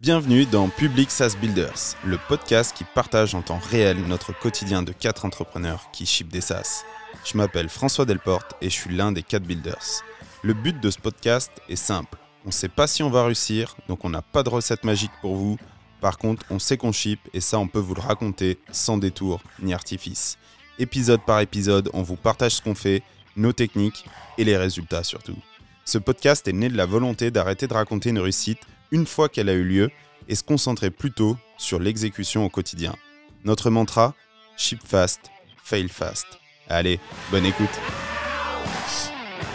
Bienvenue dans Public SaaS Builders, le podcast qui partage en temps réel notre quotidien de 4 entrepreneurs qui ship des SaaS. Je m'appelle François Delporte et je suis l'un des 4 builders. Le but de ce podcast est simple. On ne sait pas si on va réussir, donc on n'a pas de recette magique pour vous. Par contre, on sait qu'on ship et ça, on peut vous le raconter sans détour ni artifice. Épisode par épisode, on vous partage ce qu'on fait, nos techniques et les résultats surtout. Ce podcast est né de la volonté d'arrêter de raconter une réussite une fois qu'elle a eu lieu et se concentrer plutôt sur l'exécution au quotidien. Notre mantra, ship fast, fail fast. Allez, bonne écoute.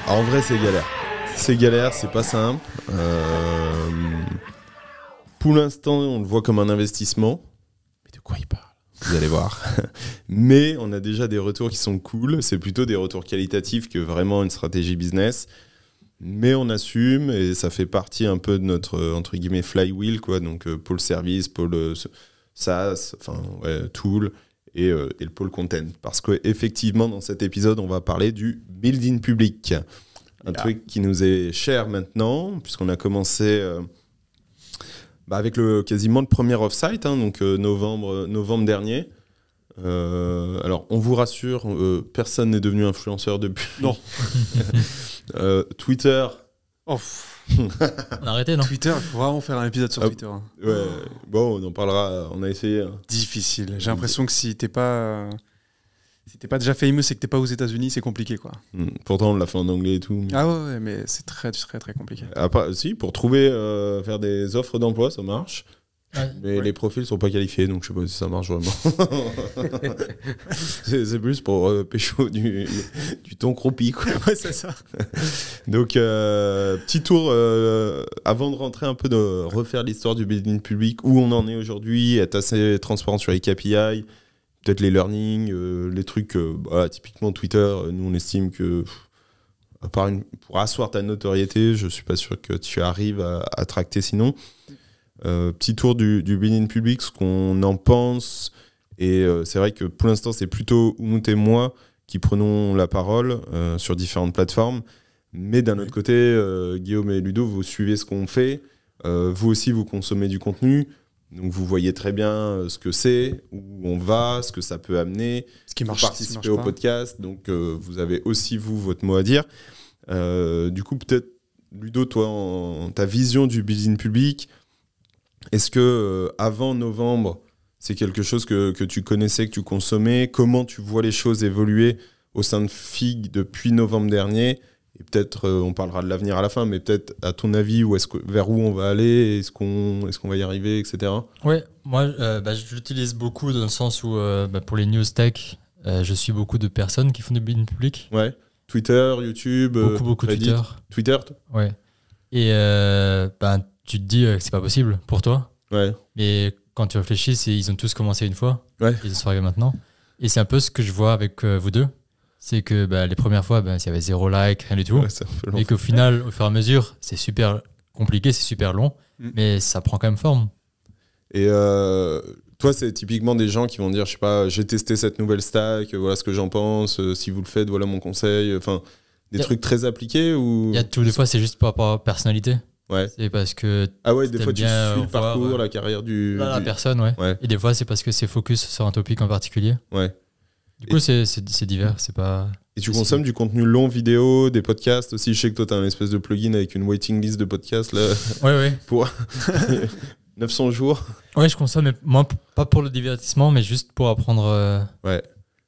En vrai, c'est galère. C'est galère, c'est pas simple. Pour l'instant, on le voit comme un investissement. Mais de quoi il parle ? Vous allez voir. Mais on a déjà des retours qui sont cool. C'est plutôt des retours qualitatifs que vraiment une stratégie business. Mais on assume et ça fait partie un peu de notre entre guillemets flywheel, quoi. Donc pôle service, pôle SaaS, tool et le pôle content. Parce qu'effectivement, dans cet épisode, on va parler du building public. Un truc qui nous est cher maintenant, puisqu'on a commencé avec quasiment le premier off-site, donc novembre dernier. Alors, on vous rassure, personne n'est devenu influenceur depuis. Non. Twitter. Oh. On a arrêté, non ? Twitter, il faut vraiment faire un épisode sur Twitter. Ouais, bon, on en parlera, on a essayé. Difficile. J'ai l'impression que si t'es pas déjà famous et que t'es pas aux États-Unis, c'est compliqué, quoi. Pourtant, on l'a fait en anglais et tout. Ah ouais, mais c'est très, très, très compliqué. Si, pour trouver, faire des offres d'emploi, ça marche. Ouais, mais les profils sont pas qualifiés, donc je sais pas si ça marche vraiment. c'est plus pour pécho du thon croupi, quoi. Ouais, c'est ça. Donc, petit tour, avant de rentrer un peu, de refaire l'histoire du building public, où on en est aujourd'hui, être assez transparent sur les KPI, peut-être les learnings, les trucs, typiquement Twitter, nous on estime que, à part pour asseoir ta notoriété, je suis pas sûr que tu arrives à tracter sinon. Petit tour du building public, ce qu'on en pense, et c'est vrai que pour l'instant c'est plutôt Umut et moi qui prenons la parole sur différentes plateformes, mais d'un autre côté, Guillaume et Ludo, vous suivez ce qu'on fait, vous aussi vous consommez du contenu, donc vous voyez très bien ce que c'est, où on va, ce que ça peut amener, ce qui marche, vous participez au podcast, donc vous avez aussi vous votre mot à dire. Du coup peut-être Ludo, toi, ta vision du building public, est-ce que avant novembre, c'est quelque chose que tu connaissais, que tu consommais ? Comment tu vois les choses évoluer au sein de FIG depuis novembre dernier ? Et peut-être, on parlera de l'avenir à la fin, mais peut-être à ton avis, vers où on va aller ? Est-ce qu'on va y arriver, etc. Ouais, moi, je l'utilise beaucoup dans le sens où, pour les news tech, je suis beaucoup de personnes qui font du building public. Ouais. Twitter, YouTube, beaucoup Reddit. Twitter. Twitter, ouais. Et tu te dis que c'est pas possible pour toi. Ouais. Mais quand tu réfléchis, ils ont tous commencé une fois. Ouais. Ils sont arrivés maintenant. Et c'est un peu ce que je vois avec vous deux. C'est que les premières fois, il y avait 0 like, rien du tout. Ouais, et qu'au final, au fur et à mesure, c'est super compliqué, c'est super long. Mais ça prend quand même forme. Et toi, c'est typiquement des gens qui vont dire, je sais pas, j'ai testé cette nouvelle stack, voilà ce que j'en pense, si vous le faites, voilà mon conseil. Enfin, des trucs très appliqués ou... Il y a des fois, c'est juste par rapport à personnalité. Ouais. C'est parce que des fois tu suis le parcours, la carrière la personne, ouais. Et des fois c'est parce que c'est focus sur un topic en particulier. Ouais. Du coup c'est divers, c'est pas. Et tu consommes du contenu long vidéo, des podcasts aussi. Je sais que toi t'as un espèce de plugin avec une waiting list de podcasts là. Ouais. Pour 900 jours. Ouais, je consomme, mais moi pas pour le divertissement, mais juste pour apprendre.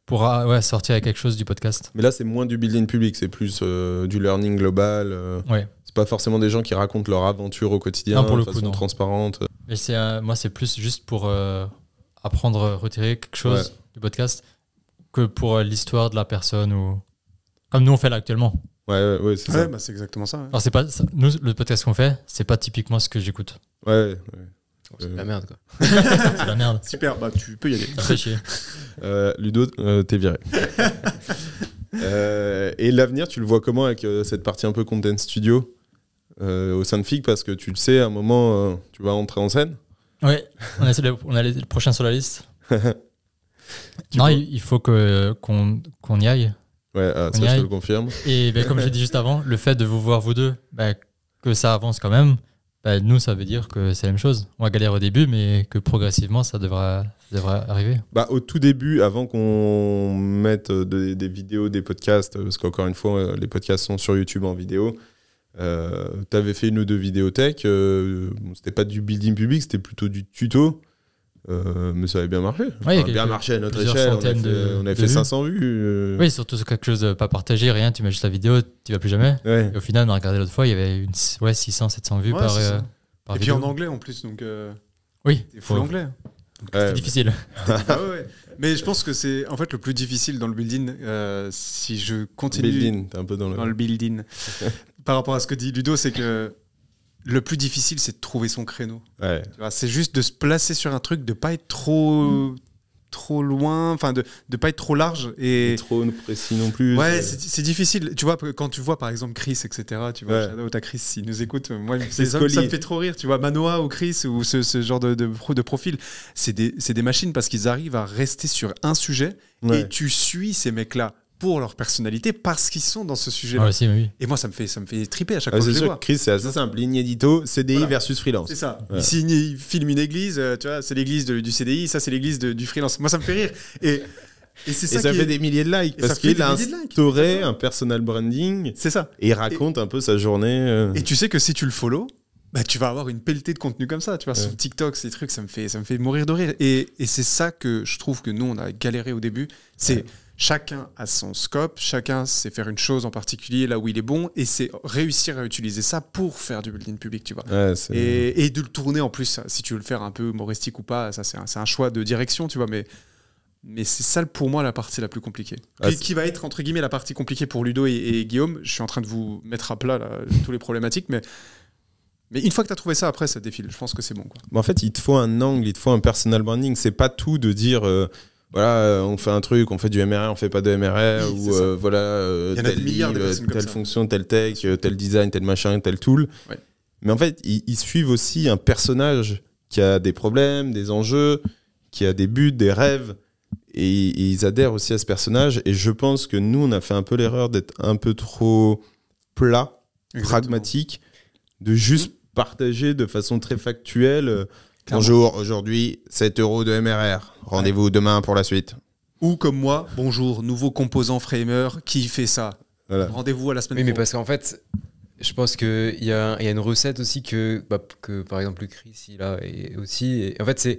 Pour sortir avec quelque chose du podcast. Mais là c'est moins du building public, c'est plus du learning global. Ouais. Pas forcément des gens qui racontent leur aventure au quotidien de façon transparente. Mais moi, c'est plus juste pour apprendre, retirer quelque chose du podcast que pour l'histoire de la personne ou comme nous on fait là actuellement. Ouais, c'est ça. C'est exactement ça. Ouais. Alors c'est pas nous le podcast qu'on fait, c'est pas typiquement ce que j'écoute. Ouais. C'est de la merde, quoi. C'est de la merde. Super, tu peux y aller. Ça fait chier. Ludo, t'es viré. Et l'avenir, tu le vois comment avec cette partie un peu content studio au sein de FIG, parce que tu le sais, à un moment, tu vas entrer en scène. Ouais, on a le prochain sur la liste. Il faut qu'on y aille. Ouais, ça je te le confirme. Et comme j'ai dit juste avant, le fait de vous voir vous deux, que ça avance quand même, bah, nous, ça veut dire que c'est la même chose. On va galérer au début, mais que progressivement, ça devrait arriver. Bah, au tout début, avant qu'on mette des vidéos, des podcasts, parce qu'encore une fois, les podcasts sont sur YouTube en vidéo, t'avais fait 1 ou 2 vidéos tech. C'était pas du building public, c'était plutôt du tuto. Mais ça avait bien marché. Ouais, Bien marché à notre plusieurs échelle. centaines On a de fait vues. 500 vues. Oui, surtout sur quelque chose de pas partagé, rien, tu mets juste la vidéo, tu vas plus jamais. Ouais. Et au final, on a regardé l'autre fois, il y avait 600, 700 vues Ouais, par, c'est ça. par Et puis vidéo. en anglais en plus, donc Oui, c'est full anglais. c'est difficile. Ouais. Mais je pense que c'est en fait le plus difficile dans le building. Si je continue Building, t'es un peu dans dans le building, par rapport à ce que dit Ludo, c'est que le plus difficile, c'est de trouver son créneau. Ouais. Tu vois, c'est juste de se placer sur un truc, de pas être trop loin, enfin de pas être trop large et Trop précis non plus. ouais, c'est difficile. Tu vois, quand tu vois par exemple Chris, etc. Tu vois, Ouais. Shadow, t'as Chris, s'il nous écoute, moi, C'est ça Scully. me fait trop rire. Tu vois, Manoa ou Chris ou ce genre de profil, c'est des machines parce qu'ils arrivent à rester sur un sujet Ouais. et tu suis ces mecs-là pour leur personnalité parce qu'ils sont dans ce sujet-là. Ah, aussi, mais oui. Et moi, ça me fait triper à chaque Ah, fois que c'est je les sûr vois. que Chris, c'est assez simple. Ligne édito, CDI Voilà. versus freelance. C'est ça. Ouais. Ici, il filme une église, tu vois, c'est l'église du CDI, ça, c'est l'église du freelance. Moi, ça me fait rire. Et c'est Et ça qui fait est- des milliers de likes et ça parce fait qu'il des a milliers de likes. instauré un personal branding C'est ça. et il raconte un peu sa journée. Et tu sais que si tu le follow, bah, tu vas avoir une pelletée de contenu comme ça. Tu vois, Ouais. sur TikTok, ces trucs, ça me fait mourir de rire. Et c'est ça que je trouve que nous, on a galéré au début. C'est chacun a son scope, chacun sait faire une chose en particulier là où il est bon, et c'est réussir à utiliser ça pour faire du building public, tu vois. Ouais, c'est- Et de le tourner en plus, si tu veux le faire un peu humoristique ou pas, ça c'est un choix de direction, tu vois, mais c'est ça pour moi la partie la plus compliquée. Ah, qui va être entre guillemets la partie compliquée pour Ludo et Guillaume. Je suis en train de vous mettre à plat là, tous les problématiques, mais une fois que tu as trouvé ça, après ça défile. Je pense que c'est bon, quoi. Mais en fait, il te faut un angle, il te faut un personal branding. C'est pas tout de dire voilà, on fait un truc, on fait du MRR, on fait pas de MRR, Oui, ou c'est ça. voilà, Il y en a tel des milliards de livre, personnes comme telle ça. fonction, tel tech, tel design, tel machin, tel tool. Ouais. Mais en fait, ils suivent aussi un personnage qui a des problèmes, des enjeux, qui a des buts, des rêves. Et ils adhèrent aussi à ce personnage. Et je pense que nous, on a fait un peu l'erreur d'être un peu trop plat, pragmatique, de juste partager de façon très factuelle. Clairement. Bonjour, aujourd'hui, 7 € de MRR. Rendez-vous demain pour la suite. Ou comme moi, bonjour, nouveau composant Framer, qui fait ça. Voilà. Rendez-vous à la semaine Oui, mais pro. parce qu'en fait, je pense qu'il y a une recette aussi que par exemple, le Chris, il a et aussi. Et en fait,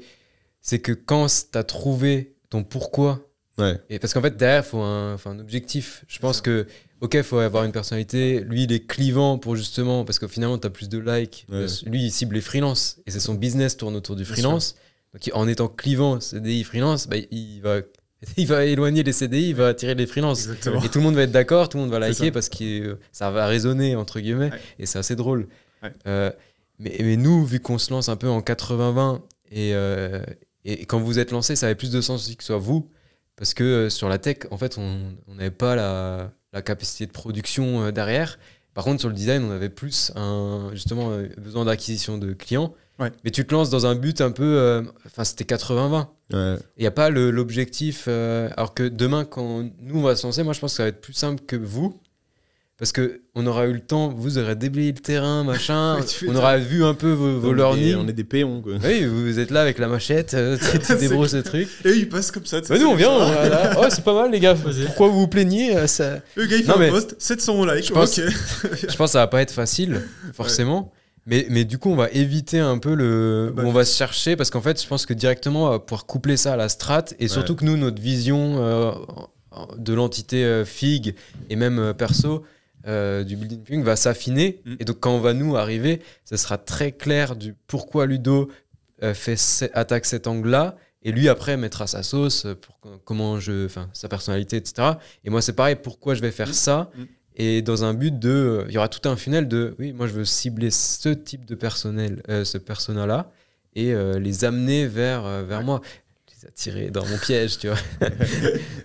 c'est que quand tu as trouvé ton pourquoi, Ouais. et parce qu'en fait, derrière, il faut un objectif. Je pense que, ok, il faut avoir une personnalité. Lui, il est clivant pour justement, parce que finalement, tu as plus de likes. Ouais. Lui, il cible les freelances. Et c'est son business tourne autour du Bien freelance. Donc, en étant clivant CDI freelance, bah, il va éloigner les CDI, il va attirer les freelances. Exactement. Et tout le monde va être d'accord, tout le monde va C'est liker ça. parce que ça va résonner, entre guillemets. Ouais. Et c'est assez drôle. Ouais. Mais nous, vu qu'on se lance un peu en 80-20, et quand vous êtes lancé, ça avait plus de sens aussi que ce soit vous. Parce que sur la tech, en fait, on n'avait pas la capacité de production derrière. Par contre, sur le design, on avait plus justement besoin d'acquisition de clients. Ouais. Mais tu te lances dans un but un peu... Enfin, c'était 80-20. Ouais. Il n'y a pas l'objectif. Alors que demain, quand nous, on va se lancer, moi, je pense que ça va être plus simple que vous. Parce qu'on aura eu le temps, vous aurez déblayé le terrain, machin. Oui, tu fais On ça. aura vu un peu vos learnings. On est des péons, quoi. Oui, vous êtes là avec la machette, tu débrosses ce truc. Et il passe comme ça. tu sais, Bah nous, on comme vient, ça. voilà. Oh, c'est pas mal, les gars. Vas-y. Pourquoi vous vous plaignez ça... Le gars, il fait Non, un mais post, 700 likes. je pense- Ok. Je pense que ça va pas être facile, forcément. Mais du coup, on va éviter un peu Bah, on va se chercher, parce qu'en fait, je pense que directement, on va pouvoir coupler ça à la strat. Et surtout que nous, notre vision de l'entité FIG et même perso du building public va s'affiner. Mm. Et donc, quand on va nous arriver, ça sera très clair du pourquoi Ludo attaque cet angle-là. Et lui, après, mettra sa sauce, sa personnalité, etc. Et moi, c'est pareil, pourquoi je vais faire ça. Mm. Et dans un but de... Il y aura tout un funnel de... Oui, moi, je veux cibler ce type de ce persona-là et les amener vers moi. Les attirer dans mon piège, tu vois.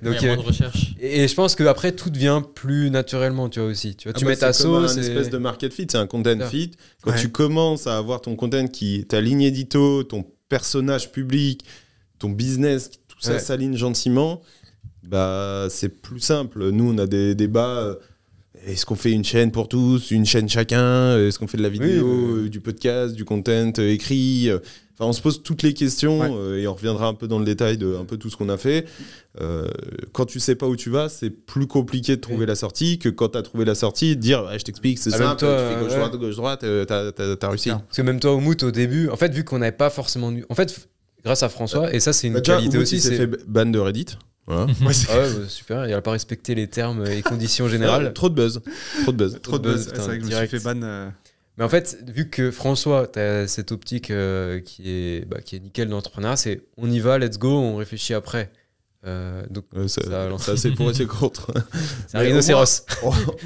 Donc, il y a moins de recherche. Et je pense qu'après, tout devient plus naturellement, tu vois, aussi. Tu vois, tu mets ta C'est comme sauce. un espèce de market fit, c'est un content Ça. fit. Quand Ouais. tu commences à avoir ton content ta ligne édito, ton personnage public, ton business, tout ça Ouais. s'aligne gentiment, bah c'est plus simple. Nous, on a des débats. est-ce qu'on fait une chaîne pour tous, une chaîne chacun? Est-ce qu'on fait de la vidéo, Oui, du podcast, du content écrit? Enfin, on se pose toutes les questions et on reviendra un peu dans le détail de un peu tout ce qu'on a fait. Quand tu sais pas où tu vas, c'est plus compliqué de trouver la sortie que quand tu as trouvé la sortie, de dire je t'explique, c'est simple, tu fais gauche-droite, t'as réussi. Parce que même toi, Oumout, au début, en fait, vu qu'on n'avait pas forcément. En fait, grâce à François, et ça, c'est une qualité aussi. C'est fait ban de Reddit. Voilà. Super, il a pas respecté les termes et conditions générales. Trop de buzz. Trop de buzz. putain, C'est vrai que je me suis fait ban. Mais en fait, vu que François, tu as cette optique qui est nickel dans l'entrepreneuriat, c'est on y va, let's go, on réfléchit après. Donc ça c'est pour et c'est contre. C'est un rhinocéros.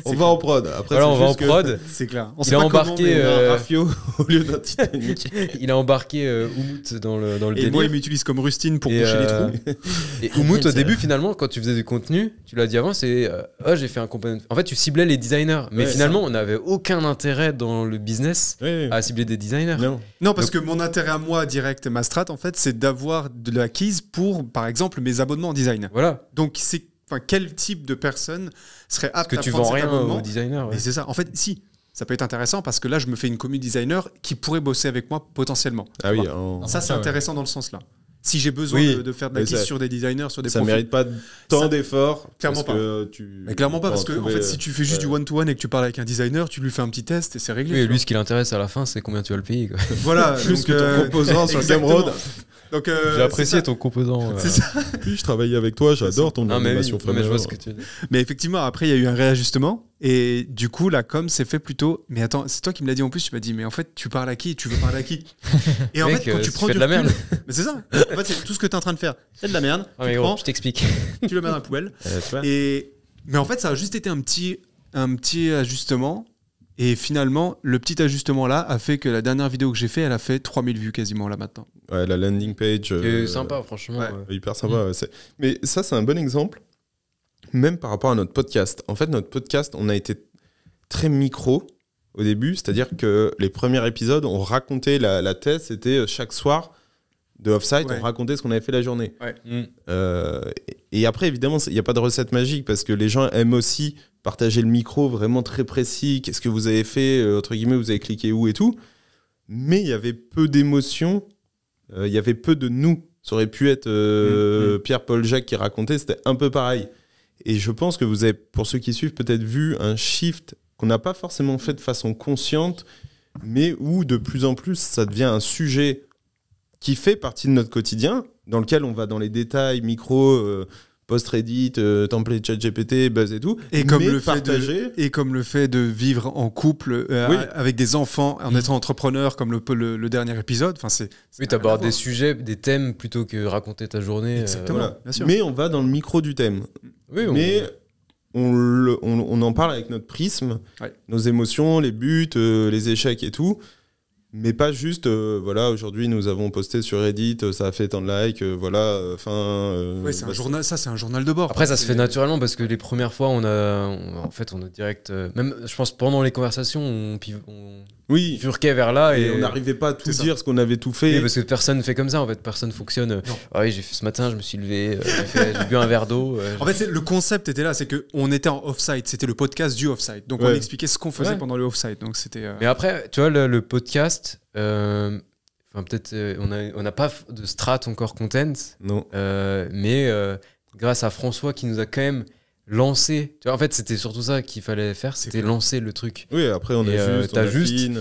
On va en prod. Après, voilà, on va en prod. C'est clair. Il a embarqué un Rafio au lieu d'un Titanic. Il a embarqué Oumout dans le Et délire. moi, il m'utilise comme rustine pour boucher les trous. Et Oumout, au début, finalement, quand tu faisais du contenu, tu l'as dit avant, c'est j'ai fait un component. En fait, tu ciblais les designers, mais finalement, on n'avait aucun intérêt dans le business à cibler des designers. Non, parce que mon intérêt à moi, direct, ma strat, en fait, c'est d'avoir de l'acquise pour, par exemple, mes abonnements en design. Voilà. Donc, quel type de personne serait apte Parce que à tu prendre vends cet rien abonnement aux designers. Et c'est ça. En fait, si. Ça peut être intéressant parce que là, je me fais une commu designer qui pourrait bosser avec moi potentiellement. Ah oui. Ça, c'est intéressant dans le sens là. Si j'ai besoin de faire de l'acquise sur des designers, sur des ça profils. mérite pas tant d'efforts. Clairement pas. Mais clairement pas, parce que en fait, si tu fais juste du one-to-one et que tu parles avec un designer, tu lui fais un petit test et c'est réglé. Oui, et lui, ce qui l'intéresse à la fin, c'est combien tu vas le payer. Quoi. Voilà. Plus que ton composant sur Gumroad. Donc, j'ai apprécié ton composant. C'est ça. Puis je travaille avec toi, j'adore ton animation mais je vois ce que tu dis. Mais effectivement, après, il y a eu un réajustement. Et du coup, la com s'est fait plutôt. Mais attends, c'est toi qui me l'as dit en plus. Tu m'as dit, mais en fait, tu parles à qui? Tu veux parler à qui? Et en mec, fait, quand tu prends fais du de la merde. Mais c'est ça. En fait, c'est tout ce que tu es en train de faire. C'est de la merde. Ah, mais gros, je t'explique. Tu le mets dans la poubelle. Mais en fait, ça a juste été un petit ajustement. Et finalement, le petit ajustement là a fait que la dernière vidéo que j'ai fait, elle a fait 3000 vues quasiment là maintenant. Ouais, la landing page. C'est sympa, franchement. Hyper sympa. Mais ça, c'est un bon exemple. Même par rapport à notre podcast. En fait, notre podcast, on a été très micro au début. C'est-à-dire que les premiers épisodes, on racontait la thèse. C'était chaque soir de off-site, on racontait ce qu'on avait fait la journée. Et après, évidemment, il n'y a pas de recette magique parce que les gens aiment aussi partager le micro vraiment très précis. Qu'est-ce que vous avez fait, entre guillemets, vous avez cliqué où et tout. Mais il y avait peu d'émotions. Il y avait peu de nous. Ça aurait pu être Pierre, Paul, Jacques qui racontait. C'était un peu pareil. Et je pense que vous avez, pour ceux qui suivent, peut-être vu un shift qu'on n'a pas forcément fait de façon consciente, mais où de plus en plus, ça devient un sujet qui fait partie de notre quotidien, dans lequel on va dans les détails, micro, post-Reddit, template ChatGPT, Buzz et tout. Et comme le fait de vivre en couple avec des enfants, en étant entrepreneur, comme le dernier épisode. Oui, t'abordes des sujets, des thèmes plutôt que raconter ta journée. Exactement, bien sûr. Mais on va dans le micro du thème. Oui, mais on en parle avec notre prisme, nos émotions, les buts, les échecs et tout. Mais pas juste, voilà, aujourd'hui nous avons posté sur Reddit, ça a fait tant de likes, voilà, c'est un journal, ça c'est un journal de bord. Après, ça se fait naturellement parce que les premières fois, on a direct. Même, je pense, pendant les conversations, on bifurquait vers là. Et on n'arrivait pas à tout dire ce qu'on avait tout fait. Oui, parce que personne ne fait comme ça, en fait, personne fonctionne. Oui, j'ai fait ce matin, je me suis levé, j'ai bu un verre d'eau. En fait, le concept était là, c'est qu'on était en off-site, c'était le podcast du off-site. Donc on expliquait ce qu'on faisait pendant le off-site. Donc c'était. Mais après, tu vois, le podcast. Peut-être on n'a pas de strat encore content. Non. Mais grâce à François qui nous a quand même lancé. Tu vois, en fait, c'était surtout ça qu'il fallait faire, c'était lancer le truc. Oui, après on ajuste.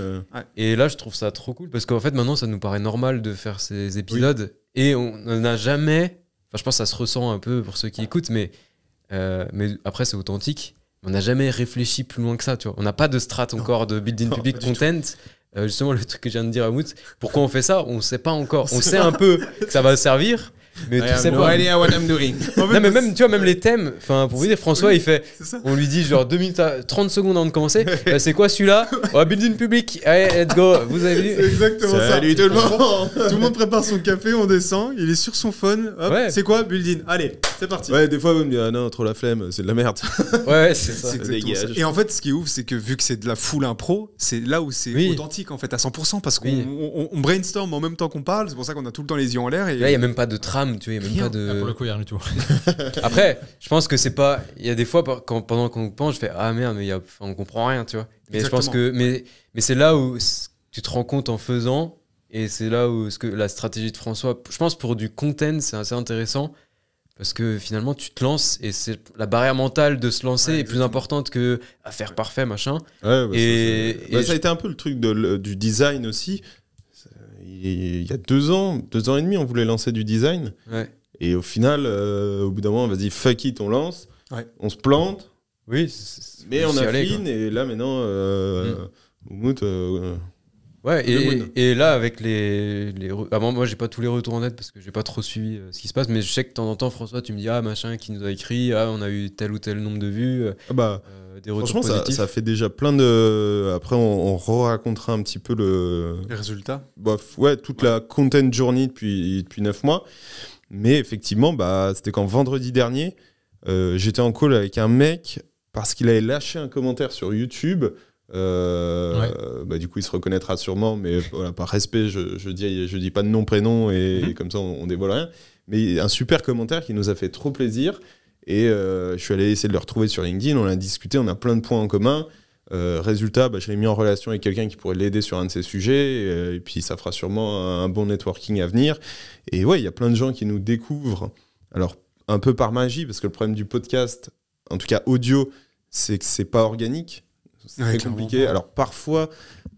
Et là, je trouve ça trop cool parce qu'en fait, maintenant, ça nous paraît normal de faire ces épisodes et on n'a jamais. Enfin, je pense que ça se ressent un peu pour ceux qui écoutent, mais après, c'est authentique. On n'a jamais réfléchi plus loin que ça. Tu vois, on n'a pas de strat encore de building public content. Justement, le truc que je viens de dire à Mout, pourquoi on fait ça, on ne sait pas encore. On sait un peu que ça va servir, mais tu sais pas. What I'm doing. Non, mais même, tu vois, même les thèmes, pour vous dire, François, il fait, on lui dit genre 2 minutes, 30 secondes avant de commencer, c'est quoi celui-là? Building public, allez, let's go, vous avez vu? C'est exactement ça. Salut tout le monde. Tout le monde prépare son café, on descend, il est sur son phone, hop, c'est quoi building? Allez, c'est parti. Ouais, des fois, vous me dites, ah non, trop la flemme, c'est de la merde. Ouais, c'est ça. C'est exactement ça. Et en fait, ce qui est ouf, c'est que vu que c'est de la full impro, c'est là où c'est authentique en fait, à 100%, parce qu'on brainstorm en même temps qu'on parle, c'est pour ça qu'on a tout le temps les yeux en l'air. Et là, il n'y a même pas de trame. d'âme, tu vois, il n'y a même pas de. Ah, pour le coup, il n'y a rien du tout. Après, je pense que c'est pas. Il y a des fois, pendant qu'on pense, je fais ah merde, mais on comprend rien, tu vois. Mais je pense que. Mais c'est là où tu te rends compte en faisant, et c'est là où la stratégie de François, je pense pour du content, c'est assez intéressant. Parce que finalement, tu te lances et c'est la barrière mentale de se lancer est plus importante que à faire parfait, machin. Ouais, Et ça a été un peu le truc du design aussi. Il y a 2 ans et demi, on voulait lancer du design. Ouais. Et au final, au bout d'un moment, vas-y, fuck it, on lance. Ouais. On se plante. Oui, Mais on affine. Et là, maintenant, Oumout, ouais, et là, avec moi, j'ai pas tous les retours en net parce que j'ai pas trop suivi ce qui se passe, mais je sais que de temps en temps, François, tu me dis, ah, machin, qui nous a écrit, ah, on a eu tel ou tel nombre de vues, des retours franchement, positifs. ça fait déjà plein de. Après, on racontera un petit peu Les résultats. Toute la content journey depuis 9 mois. Mais effectivement, c'était quand vendredi dernier, j'étais en call avec un mec parce qu'il avait lâché un commentaire sur YouTube. Du coup il se reconnaîtra sûrement, mais voilà, par respect je dis pas de nom prénom et comme ça on dévoile rien, mais un super commentaire qui nous a fait trop plaisir et je suis allé essayer de le retrouver sur LinkedIn, on a discuté, on a plein de points en commun. Résultat, je l'ai mis en relation avec quelqu'un qui pourrait l'aider sur un de ces sujets et puis ça fera sûrement un bon networking à venir. Et ouais, il y a plein de gens qui nous découvrent, alors un peu par magie, parce que le problème du podcast, en tout cas audio, c'est que c'est pas organique. C'est très compliqué. Alors parfois,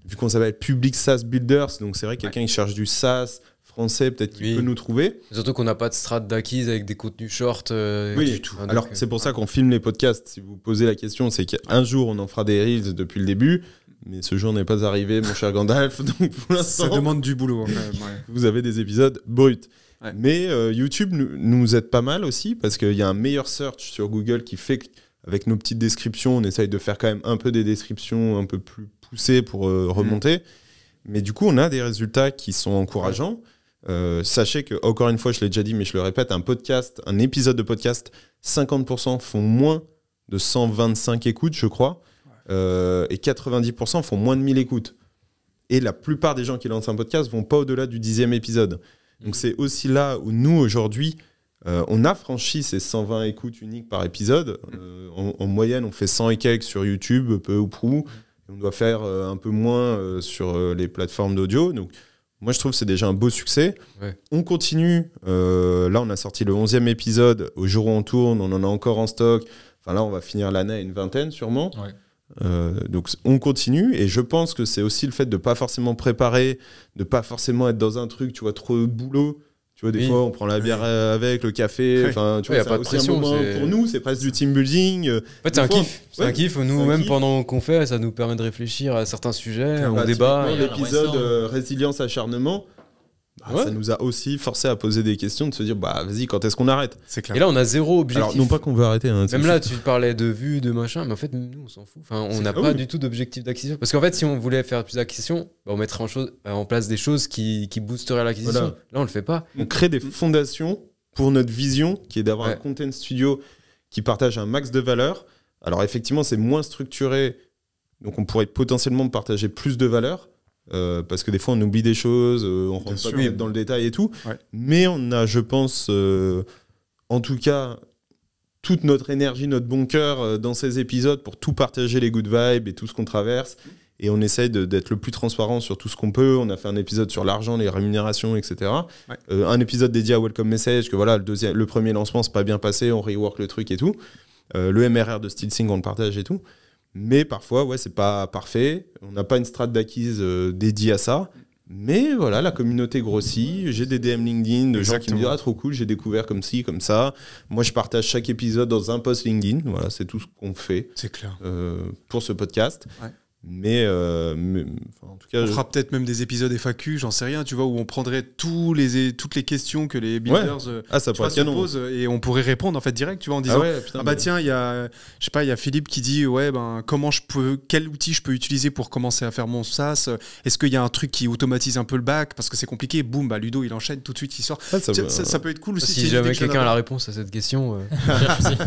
vu qu'on s'appelle Public SaaS Builders, donc c'est vrai que quelqu'un qui cherche du SaaS français, peut-être qu'il peut nous trouver. Surtout qu'on n'a pas de strat d'acquise avec des contenus short. Du tout. Alors c'est pour ça qu'on filme les podcasts. Si vous posez la question, c'est qu'un jour on en fera des reels depuis le début, mais ce jour n'est pas arrivé, mon cher Gandalf. Donc pour l'instant, ça demande du boulot. Quand même, ouais. Vous avez des épisodes bruts. Ouais. Mais YouTube nous aide pas mal aussi parce qu'il y a un meilleur search sur Google qui fait que avec nos petites descriptions, on essaye de faire quand même un peu des descriptions un peu plus poussées pour remonter. Mais du coup, on a des résultats qui sont encourageants. Sachez que, encore une fois, je l'ai déjà dit, mais je le répète, un épisode de podcast, 50% font moins de 125 écoutes, je crois. Et 90% font moins de 1000 écoutes. Et la plupart des gens qui lancent un podcast vont pas au-delà du 10e épisode. Donc c'est aussi là où nous, aujourd'hui, on a franchi ces 120 écoutes uniques par épisode. En moyenne, on fait 100 et quelques sur YouTube, peu ou prou. On doit faire un peu moins sur les plateformes d'audio. Donc, moi, je trouve que c'est déjà un beau succès. Ouais. On continue. Là, on a sorti le 11e épisode. Au jour où on tourne, on en a encore en stock. Enfin, là, on va finir l'année à une vingtaine, sûrement. Ouais. Donc, on continue. Et je pense que c'est aussi le fait de ne pas forcément préparer, de ne pas forcément être dans un truc, tu vois, trop de boulot. Tu vois, des fois, on prend la bière avec, le café. Enfin, tu vois, y a c'est pas de aussi pression, un moment pour nous. C'est presque du team building. En fait, c'est un kiff. C'est un kiff. c'est Nous, un même kiff. pendant qu'on fait, ça nous permet de réfléchir à certains sujets. On Bah, débat. typiquement, et l'épisode on résilience acharnement, Ouais. ça nous a aussi forcé à poser des questions, de se dire vas-y, quand est-ce qu'on arrête? C'est clair. Et là, on a zéro objectif. Alors non pas qu'on veut arrêter, hein, Même là, tu parlais de vues, de machin, mais en fait, nous, on s'en fout. Enfin, on n'a pas du tout d'objectif d'acquisition. Parce qu'en fait, si on voulait faire plus d'acquisition, on mettrait en place des choses qui boosteraient l'acquisition. Voilà. Là, on le fait pas. on crée des fondations pour notre vision, qui est d'avoir un content studio qui partage un max de valeur. Alors effectivement, c'est moins structuré, donc on pourrait potentiellement partager plus de valeur. Parce que des fois on oublie des choses, on rentre pas peut-être dans le détail et tout, mais on a, je pense, en tout cas toute notre énergie, notre bon cœur dans ces épisodes pour tout partager, les good vibes et tout ce qu'on traverse, et on essaye d'être le plus transparent sur tout ce qu'on peut. On a fait un épisode sur l'argent, les rémunérations, etc. Un épisode dédié à Welcome Message, que voilà, le premier lancement c'est pas bien passé, on rework le truc et tout, le MRR de SteelSync on le partage et tout. Mais parfois, c'est pas parfait. On n'a pas une strate d'acquise dédiée à ça. Mais voilà, la communauté grossit. J'ai des DM LinkedIn de gens qui me disent trop cool, j'ai découvert comme ci, comme ça. Moi, je partage chaque épisode dans un post LinkedIn. Voilà, c'est tout ce qu'on fait. C'est clair. Pour ce podcast. Ouais. Mais en tout cas, on fera peut-être même des épisodes FAQ, j'en sais rien, tu vois, où on prendrait toutes les questions que les builders ça pourrait être se canon. posent et on pourrait répondre en fait direct, tu vois, en disant tiens, il y a Philippe qui dit quel outil je peux utiliser pour commencer à faire mon SaaS, est-ce qu'il y a un truc qui automatise un peu le back parce que c'est compliqué, boum, Ludo il enchaîne tout de suite, il sort. Ça peut être cool aussi. Si jamais quelqu'un a la réponse à cette question,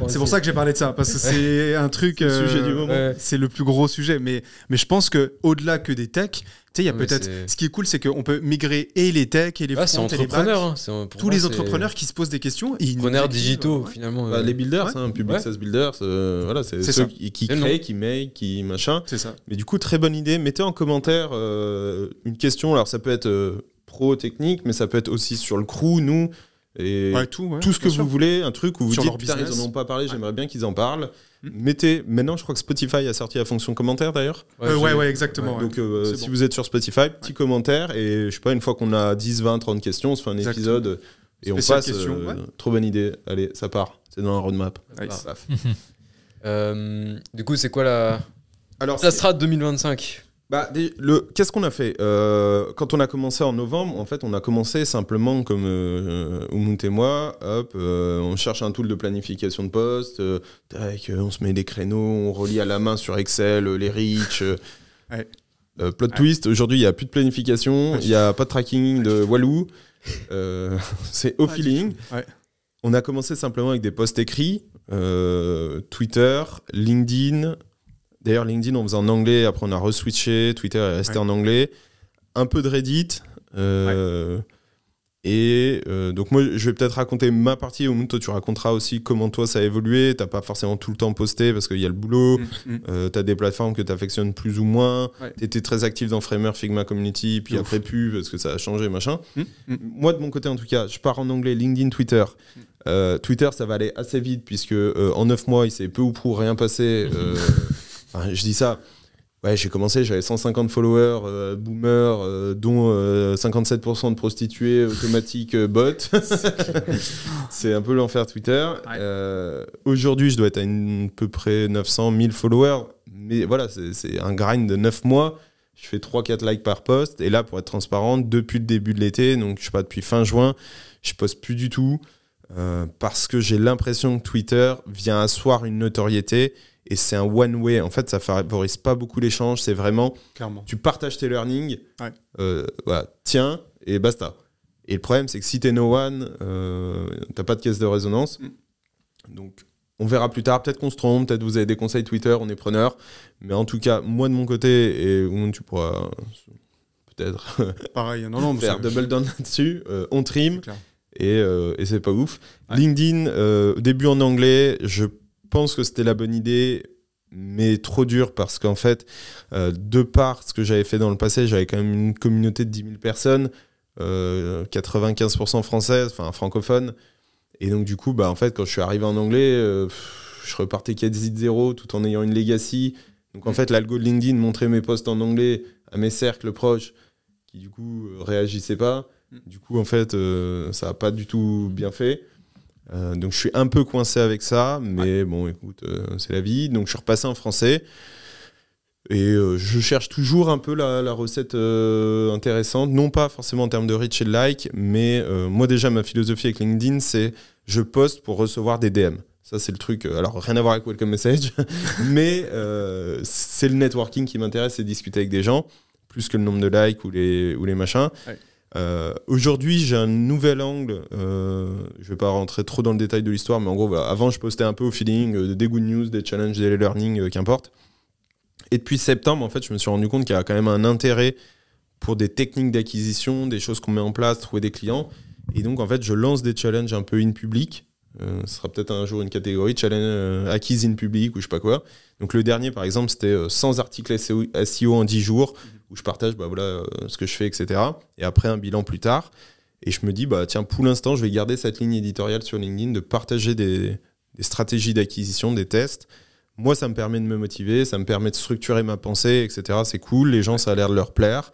c'est pour ça que j'ai parlé de ça, parce que c'est un truc, le sujet du moment. C'est le plus gros sujet, mais Mais je pense que au-delà que des techs, tu sais, il y a Ouais, peut-être. c'est- Ce qui est cool, c'est qu'on peut migrer et les techs et les Ah, c'est fronts et les backs. entrepreneur. Hein. Pour Tous moi, les c'est entrepreneurs qui se posent des questions. Et ils nous entrepreneurs écrivent, digitaux, ouais. finalement. Bah, les builders, Ouais. hein, Public Ouais. SaaS Builders, voilà, c'est C'est ceux ça. qui C'est le créent, nom. qui make, qui machin. C'est ça. Mais du coup, très bonne idée. Mettez en commentaire une question. Alors, ça peut être pro-technique, mais ça peut être aussi sur le crew, nous, et Ouais, tout, ouais, tout ce que bien sûr. vous voulez. Un truc où vous Sur dites, leur putain, ils business. en ont pas parlé, j'aimerais bien qu'ils en parlent. Mm. Mettez, maintenant, je crois que Spotify a sorti la fonction commentaire, d'ailleurs. Ouais, exactement. ouais. Donc, C'est si bon. vous êtes sur Spotify, petit commentaire. Et je sais pas, une fois qu'on a 10, 20, 30 questions, on se fait un Exactement. épisode et on Spécial passe. question, ouais. Trop bonne idée. Allez, ça part. C'est dans la roadmap. Nice. Paf. Du coup, c'est quoi la Alors, strat 2025? Qu'est-ce qu'on a fait quand on a commencé en novembre? En fait, on a commencé simplement comme Oumout et moi. Hop, on cherche un tool de planification de poste. On se met des créneaux, on relie à la main sur Excel les reach. Ouais. Plot twist. Aujourd'hui, il n'y a plus de planification, il n'y a pas de tracking de Walou. C'est au Pas feeling. du tout. Ouais. On a commencé simplement avec des posts écrits, Twitter, LinkedIn. D'ailleurs, LinkedIn, on faisait en anglais. Après, on a re-switché. Twitter est resté en anglais. Un peu de Reddit. Et donc, moi, je vais peut-être raconter ma partie. Au moins, toi, tu raconteras aussi comment toi, ça a évolué. Tu n'as pas forcément tout le temps posté parce qu'il y a le boulot. Tu as des plateformes que tu affectionnes plus ou moins. Ouais. Tu étais très actif dans Framer, Figma Community. Puis Ouf. après, plus parce que ça a changé, machin. Moi, de mon côté, en tout cas, je pars en anglais, LinkedIn, Twitter. Twitter, ça va aller assez vite puisque en 9 mois, il s'est peu ou prou rien passé. Enfin, je dis ça. Ouais, j'ai commencé, j'avais 150 followers, boomers, dont 57% de prostituées automatiques bot. C'est un peu l'enfer Twitter. Ouais. Aujourd'hui, je dois être à peu près 900, 1000 followers. Mais voilà, c'est un grind de 9 mois. Je fais 3-4 likes par post. Et là, pour être transparent, depuis le début de l'été, donc je sais pas, depuis fin juin, je poste plus du tout. Parce que j'ai l'impression que Twitter vient asseoir une notoriété et c'est un one-way. En fait, ça favorise pas beaucoup l'échange. C'est vraiment, Clairement. tu partages tes learnings, Ouais. voilà, tiens, et basta. Et le problème, c'est que si t'es no one, t'as pas de caisse de résonance. Donc, on verra plus tard. Peut-être qu'on se trompe, peut-être vous avez des conseils Twitter, on est preneur. Mais en tout cas, moi de mon côté, et tu pourras peut-être Pareil. Non, mais faire c'est- double down là-dessus, on trim. c'est clair. Et c'est pas ouf. Ouais. LinkedIn, au début en anglais, je pense que c'était la bonne idée, mais trop dur parce qu'en fait, de par ce que j'avais fait dans le passé, j'avais quand même une communauté de 10 000 personnes, 95% françaises, enfin francophones. Et donc du coup, en fait, quand je suis arrivé en anglais, je repartais quasi de zéro tout en ayant une legacy. Donc en fait, l'algo de LinkedIn montrait mes posts en anglais à mes cercles proches qui du coup réagissaient pas. Du coup, en fait, ça n'a pas du tout bien fait. Donc, je suis un peu coincé avec ça. Mais bon, écoute, c'est la vie. Donc, je suis repassé en français. Et je cherche toujours un peu la recette intéressante. Non pas forcément en termes de reach et de like. Mais moi, déjà, ma philosophie avec LinkedIn, c'est je poste pour recevoir des DM. Ça, c'est le truc. Alors, rien à voir avec Welcome Message. Mais c'est le networking qui m'intéresse, c'est discuter avec des gens. Plus que le nombre de likes ou les machins. Ouais. Aujourd'hui, j'ai un nouvel angle. Je vais pas rentrer trop dans le détail de l'histoire, mais en gros, voilà. Avant, je postais un peu au feeling, des good news, des challenges, des learning, qu'importe. Et depuis septembre, en fait, je me suis rendu compte qu'il y a quand même un intérêt pour des techniques d'acquisition, des choses qu'on met en place, trouver des clients. Et donc, en fait, je lance des challenges un peu in public. Ce sera peut-être un jour une catégorie challenge acquise in public ou je sais pas quoi. Donc le dernier par exemple c'était 100 articles SEO en 10 jours où je partage ce que je fais, etc. Et après un bilan plus tard. Et je me dis tiens, pour l'instant je vais garder cette ligne éditoriale sur LinkedIn de partager des stratégies d'acquisition, des tests. Moi ça me permet de me motiver, ça me permet de structurer ma pensée, etc. C'est cool, les gens ça a l'air de leur plaire.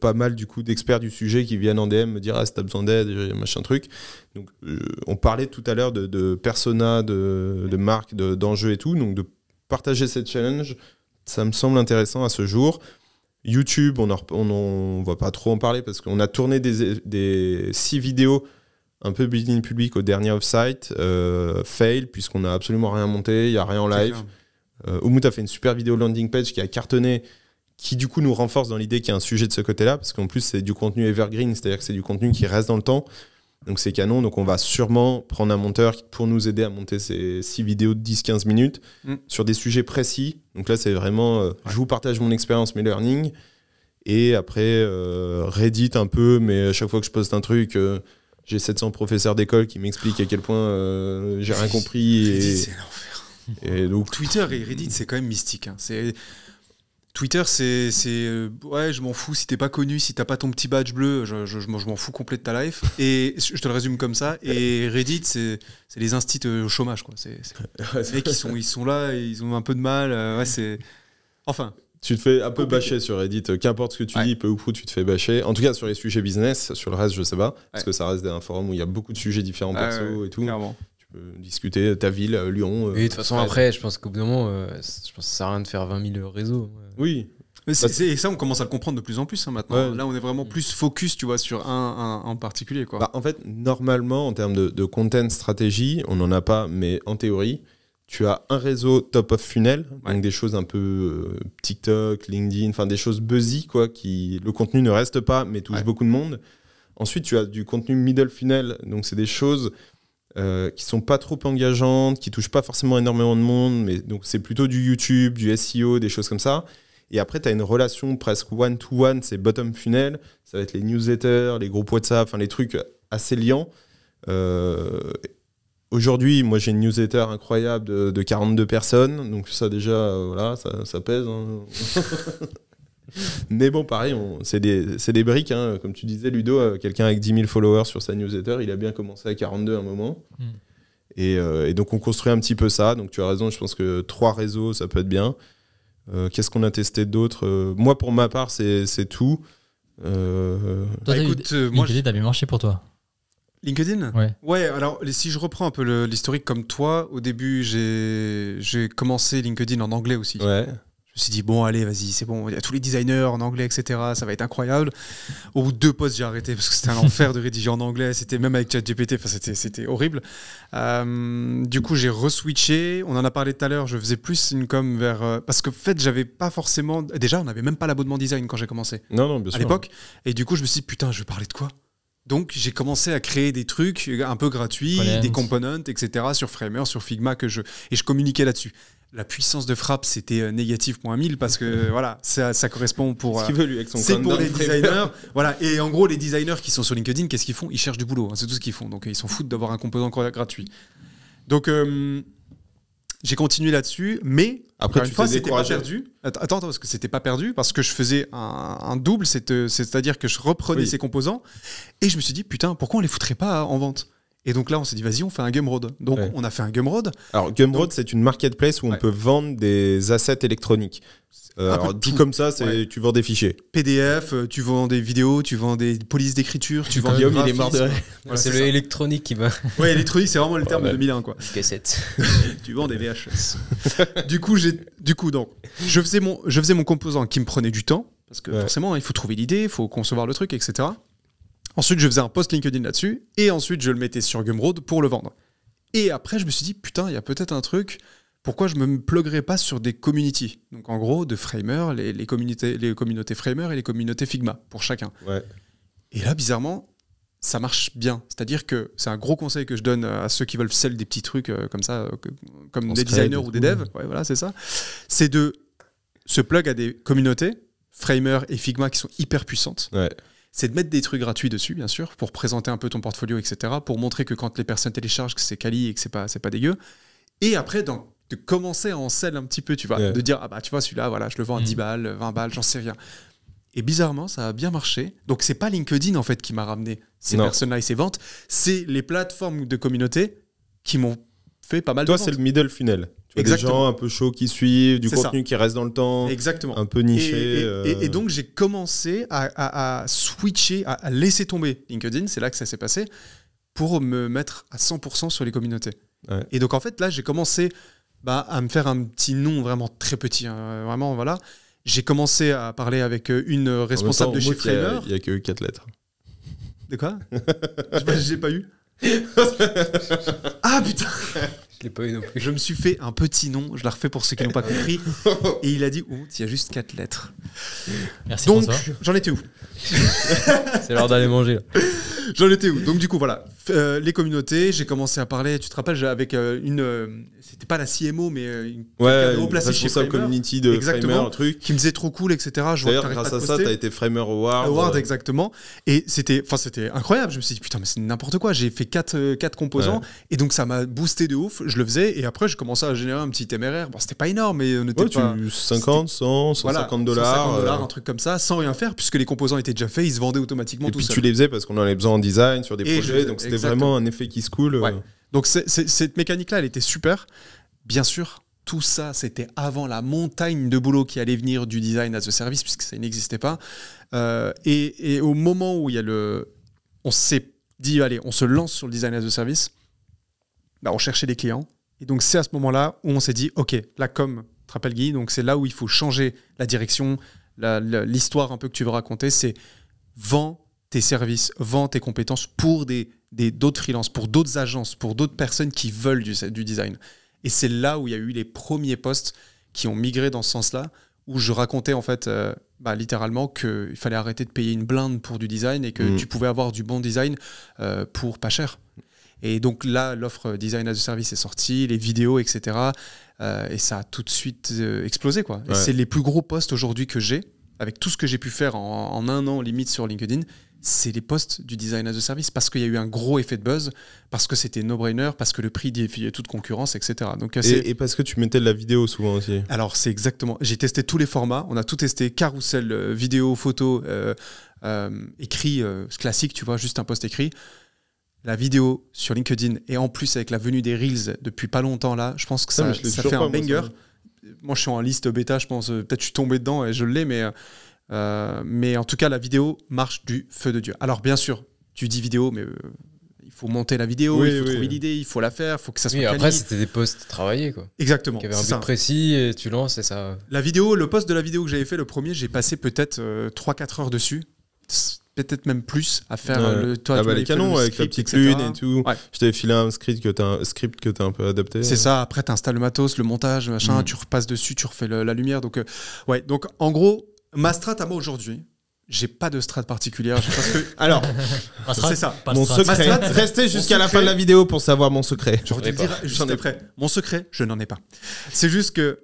Pas mal du coup d'experts du sujet qui viennent en DM me dire si t'as besoin d'aide, machin truc. Donc on parlait tout à l'heure de persona, de marque, d'enjeux et tout, donc de partager cette challenge, ça me semble intéressant à ce jour. YouTube, on va pas trop en parler parce qu'on a tourné des 6 vidéos un peu building public au dernier offsite, fail puisqu'on a absolument rien monté, il y a rien en live. Oumout a fait une super vidéo landing page qui a cartonné, qui du coup nous renforce dans l'idée qu'il y a un sujet de ce côté-là, parce qu'en plus c'est du contenu evergreen, c'est-à-dire que c'est du contenu qui reste dans le temps. Donc c'est canon, donc on va sûrement prendre un monteur pour nous aider à monter ces 6 vidéos de 10-15 minutes sur des sujets précis. Donc là c'est vraiment, je vous partage mon expérience, mes learnings, et après Reddit un peu, mais à chaque fois que je poste un truc, j'ai 700 professeurs d'école qui m'expliquent à quel point j'ai rien compris. Reddit, c'est l'enfer. Et donc Twitter et Reddit, c'est quand même mystique. Hein. Twitter, c'est ouais, je m'en fous si t'es pas connu, si t'as pas ton petit badge bleu, je m'en fous complet de ta life. Et je te le résume comme ça. Et Reddit, c'est les instits au chômage, quoi. Les mecs, ils sont là, ils ont un peu de mal. Ouais, c'est. Enfin. Tu te fais un peu bâcher sur Reddit. Qu'importe ce que tu dis, peu ou prou, tu te fais bâcher. En tout cas, sur les sujets business, sur le reste, je sais pas. Parce que ça reste un forum où il y a beaucoup de sujets différents perso et tout. Clairement. Tu peux discuter ta ville, Lyon. Et de toute façon, après, je pense qu'au bout d'un moment, je pense que ça sert à rien de faire 20 000 réseaux. Oui. Et ça, on commence à le comprendre de plus en plus maintenant. Ouais. Là, on est vraiment plus focus, tu vois, sur un en particulier, quoi. Bah, en fait, normalement, en termes de content stratégie, on n'en a pas, mais en théorie, tu as un réseau top of funnel, donc des choses un peu TikTok, LinkedIn, enfin des choses buzzy, quoi, le contenu ne reste pas, mais touche beaucoup de monde. Ensuite, tu as du contenu middle funnel, donc c'est des choses qui sont pas trop engageantes, qui touchent pas forcément énormément de monde, mais donc c'est plutôt du YouTube, du SEO, des choses comme ça. Et après, tu as une relation presque one-to-one, c'est bottom funnel, ça va être les newsletters, les groupes WhatsApp, enfin les trucs assez liants. Aujourd'hui, moi j'ai une newsletter incroyable de 42 personnes, donc ça déjà, voilà, ça pèse. Hein. Mais bon, pareil, c'est des briques, hein. Comme tu disais, Ludo, quelqu'un avec 10 000 followers sur sa newsletter, il a bien commencé à 42 à un moment. Et donc on construit un petit peu ça, donc tu as raison, je pense que 3 réseaux, ça peut être bien. Qu'est-ce qu'on a testé d'autre moi, pour ma part, c'est tout. Toi, écoute, LinkedIn a bien marché pour toi. LinkedIn ? Ouais, alors si je reprends un peu l'historique comme toi, au début, j'ai commencé LinkedIn en anglais aussi. Ouais. Je me suis dit, bon, allez, vas-y, c'est bon, il y a tous les designers en anglais, etc. Ça va être incroyable. Au bout de 2 posts, j'ai arrêté parce que c'était un enfer de rédiger en anglais. C'était même avec ChatGPT, enfin, c'était horrible. Du coup, j'ai re-switché. On en a parlé tout à l'heure. Je faisais plus une com vers. Parce que, en fait, j'avais pas forcément. Déjà, on n'avait même pas l'abonnement design quand j'ai commencé. Non, bien sûr. À l'époque. Et du coup, je me suis dit, putain, je vais parler de quoi ? Donc, j'ai commencé à créer des trucs un peu gratuits, des components, etc. sur Framer, sur Figma, et je communiquais là-dessus. La puissance de frappe, c'était négatif.1000 parce que voilà, ça correspond pour. C'est pour les designers. Voilà. Et en gros, les designers qui sont sur LinkedIn, qu'est-ce qu'ils font ? Ils cherchent du boulot. Hein, c'est tout ce qu'ils font. Donc, ils s'en foutent d'avoir un composant gratuit. Donc, j'ai continué là-dessus, mais après, une fois, c'était pas perdu. Attends, parce que c'était pas perdu, parce que je faisais un double, c'est-à-dire que je reprenais ces composants, et je me suis dit, putain, pourquoi on les foutrait pas en vente ? Et donc là, on s'est dit, vas-y, on fait un Gumroad. Donc, on a fait un Gumroad. Alors, Gumroad, c'est une marketplace où on peut vendre des assets électroniques. Alors, dit comme ça, tu vends des fichiers. PDF, tu vends des vidéos, tu vends des polices d'écriture, tu vends Guillaume, il est mort de rire. C'est le électronique qui va. Ouais, électronique, c'est vraiment le terme de 2001, quoi. Cassette. Tu vends des VHS. du coup, donc, je faisais mon composant qui me prenait du temps, parce que forcément, il faut trouver l'idée, il faut concevoir le truc, etc. Ensuite, je faisais un post LinkedIn là-dessus, et ensuite, je le mettais sur Gumroad pour le vendre. Et après, je me suis dit, putain, il y a peut-être un truc, pourquoi je ne me pluguerais pas sur des communities ? Donc, en gros, de Framer, les communautés Framer et les communautés Figma, pour chacun. Ouais. Et là, bizarrement, ça marche bien. C'est-à-dire que c'est un gros conseil que je donne à ceux qui veulent sell des petits trucs comme ça, comme des designers ou des devs. Ouais, voilà, c'est ça. C'est de se plug à des communautés, Framer et Figma, qui sont hyper puissantes. Ouais. C'est de mettre des trucs gratuits dessus, bien sûr, pour présenter un peu ton portfolio, etc., pour montrer que quand les personnes téléchargent, que c'est quali et que c'est pas dégueu. Et après, de commencer à en sell un petit peu, tu vois, de dire, ah bah tu vois, celui-là, voilà, je le vends à 10 balles, 20 balles, j'en sais rien. Et bizarrement, ça a bien marché. Donc, c'est pas LinkedIn, en fait, qui m'a ramené ces personnes-là et ces ventes. C'est les plateformes de communauté qui m'ont fait pas mal de ventes. Toi, c'est le middle funnel. Tu as des gens un peu chauds qui suivent, du contenu qui reste dans le temps. Exactement. Un peu niché. Et donc, j'ai commencé à switcher, à laisser tomber LinkedIn. C'est là que ça s'est passé, pour me mettre à 100% sur les communautés. Ouais. Et donc, en fait, là, j'ai commencé à me faire un petit nom vraiment très petit. Hein, vraiment, voilà. J'ai commencé à parler avec une responsable de chez Framer. Il n'y a que 4 lettres. De quoi ? J'ai pas eu. Ah putain! Je l'ai pas eu non plus. Je me suis fait un petit nom, je la refais pour ceux qui n'ont pas compris. Et il a dit, il y a juste 4 lettres. Merci donc, François. J'en étais où? C'est l'heure d'aller manger. Là. J'en étais où? Donc du coup voilà, les communautés, j'ai commencé à parler, tu te rappelles, avec c'était pas la CMO mais quelqu'un de haut placé chez responsable Framer, community de exactement, Framer, un truc. qui me disait trop cool, etc. Je vois que D'ailleurs, t'arrêtes grâce pas à de ça, poster. t'as été Framer Award. Exactement. Et c'était incroyable. Je me suis dit, putain, mais c'est n'importe quoi. J'ai fait 4 composants. Et donc, ça m'a boosté de ouf. Je le faisais. Et après, je commençais à générer un petit téméraire. Bon, c'était pas énorme, mais on était pas. 50, 100, 150 dollars. $150, un truc comme ça, sans rien faire, puisque les composants étaient déjà faits. Ils se vendaient automatiquement Et tout puis seuls. tu les faisais parce qu'on en avait besoin en design sur des Et projets. Donc c'était exactement. vraiment un effet qui se coule. Ouais. Donc, cette mécanique-là, elle était super. Bien sûr. Tout ça, c'était avant la montagne de boulot qui allait venir du design as a service, puisque ça n'existait pas. Et au moment où il y a on s'est dit, allez, on se lance sur le design as a service, bah, on cherchait des clients. Et donc, c'est à ce moment-là où on s'est dit, OK, la com, tu te rappelles Guy, donc c'est là où il faut changer la direction, l'histoire un peu que tu veux raconter, c'est vends tes services, vends tes compétences pour d'autres freelances, pour d'autres agences, pour d'autres personnes qui veulent du design. Et c'est là où il y a eu les premiers posts qui ont migré dans ce sens-là, où je racontais en fait littéralement qu'il fallait arrêter de payer une blinde pour du design et que tu pouvais avoir du bon design pour pas cher. Et donc là, l'offre Design as a Service est sortie, les vidéos, etc. Et ça a tout de suite explosé, quoi. Et c'est les plus gros posts aujourd'hui que j'ai, avec tout ce que j'ai pu faire en un an limite sur LinkedIn. C'est les posts du Design as a Service parce qu'il y a eu un gros effet de buzz, parce que c'était no-brainer, parce que le prix défiait toute concurrence, etc. Donc, et parce que tu mettais de la vidéo souvent aussi. Alors, c'est exactement. J'ai testé tous les formats. On a tout testé. Carousel, vidéo, photo, écrit, classique, tu vois, juste un post écrit. La vidéo sur LinkedIn et en plus avec la venue des Reels depuis pas longtemps là, je pense que ça fait un banger. Moi, je suis en liste bêta, je pense. Peut-être je suis tombé dedans et je l'ai, mais en tout cas, la vidéo marche du feu de Dieu. Alors, bien sûr, tu dis vidéo, mais il faut monter la vidéo, il faut trouver l'idée, il faut la faire, il faut que ça soit après, c'était des posts travaillés, quoi. Exactement. Qui avaient un but précis et tu lances et ça. La vidéo, le post de la vidéo que j'avais fait, le premier, j'ai passé peut-être 3-4 heures dessus. Peut-être même plus à faire les canons avec la petite lune et tout. Ouais. Je t'avais filé un script que t'as un peu adapté. C'est ça. Après, t'installes le matos, le montage, machin, tu repasses dessus, tu refais la lumière. Donc, donc en gros, ma strat à moi aujourd'hui, j'ai pas de strat particulière. Parce que... Alors, c'est ça. Mon secret. Restez jusqu'à la fin de la vidéo pour savoir mon secret. J'en ai prêt. Mon secret, je n'en ai pas. C'est juste que